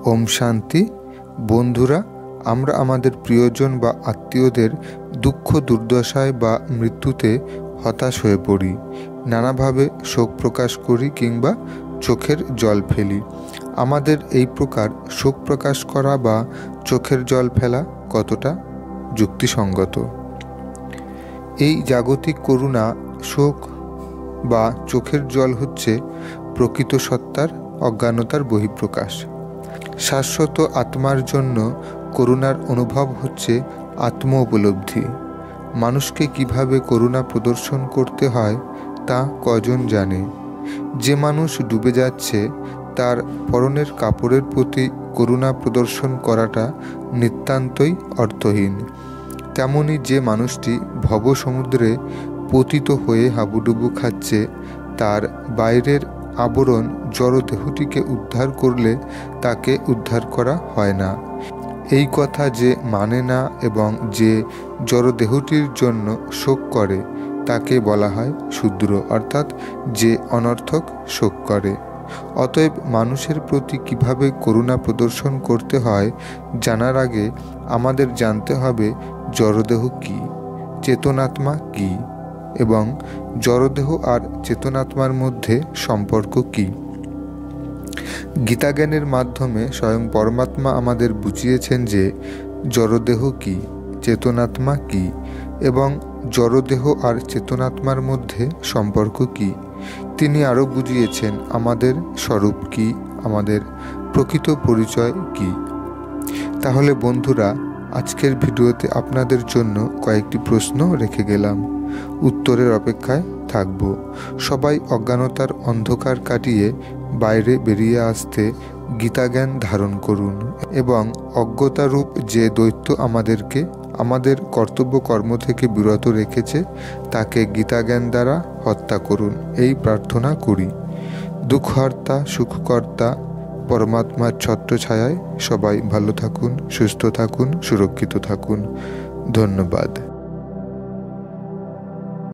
ওম শান্তি। বন্ধুরা, আমরা আমাদের প্রিয়জন বা আত্মীয়দের দুঃখ দুর্দশায় বা মৃত্যুতে হতাশ হয়ে পড়ি, নানাভাবে শোক প্রকাশ করি কিংবা চোখের জল ফেলি। আমাদের এই প্রকার শোক প্রকাশ করা বা চোখের জল ফেলা কতটা যুক্তিসঙ্গত? এই জাগতিক করুণা, শোক বা চোখের জল হচ্ছে প্রকৃত সত্তার অজ্ঞানতার বহিঃপ্রকাশ। শাশ্বত আত্মার জন্য করুণার অনুভব হচ্ছে আত্ম উপলব্ধি। মানুষকে কিভাবে করুণা প্রদর্শন করতে হয় তা কজন জানে? যে মানুষ ডুবে যাচ্ছে তার পরনের কাপড়ের প্রতি করুণা প্রদর্শন করাটা নিতান্তই অর্থহীন। তেমনি যে মানুষটি ভবসমুদ্রে পতিত হয়ে হাবুডুবু খাচ্ছে, তার বাইরের আবরণ জড়দেহটিকে উদ্ধার করলে তাকে উদ্ধার করা হয় না। এই কথা যে মানে না এবং যে জড়দেহটির জন্য শোক করে তাকে বলা হয় শূদ্র, অর্থাৎ যে অনর্থক শোক করে। অতএব মানুষের প্রতি কিভাবে করুণা প্রদর্শন করতে হয় জানার আগে আমাদের জানতে হবে জড়দেহ কী, চেতনাত্মা কী এবং জড়দেহ আর চেতনাত্মার মধ্যে সম্পর্ক কী। গীতাজ্ঞানের মাধ্যমে স্বয়ং পরমাত্মা আমাদের বুঝিয়েছেন যে জড়দেহ কী, চেতনাত্মা কী এবং জড়দেহ আর চেতনাত্মার মধ্যে সম্পর্ক কী। তিনি আরও বুঝিয়েছেন আমাদের স্বরূপ কী, আমাদের প্রকৃত পরিচয় কী। তাহলে বন্ধুরা, আজকের ভিডিওতে আপনাদের জন্য কয়েকটি প্রশ্ন রেখে গেলাম, উত্তরের অপেক্ষায় থাকব। সবাই অজ্ঞানতার অন্ধকার কাটিয়ে বাইরে বেরিয়ে আসতে গীতাজ্ঞান ধারণ করুন এবং অজ্ঞতারূপ যে দৈত্য আমাদেরকে আমাদের কর্তব্য কর্ম থেকে বিরত রেখেছে তাকে গীতাজ্ঞান দ্বারা হত্যা করুন, এই প্রার্থনা করি। দুঃখহর্তা সুখকর্তা পরমাত্মার ছত্রছায়ায় সবাই ভালো থাকুন, সুস্থ থাকুন, সুরক্ষিত থাকুন। ধন্যবাদ।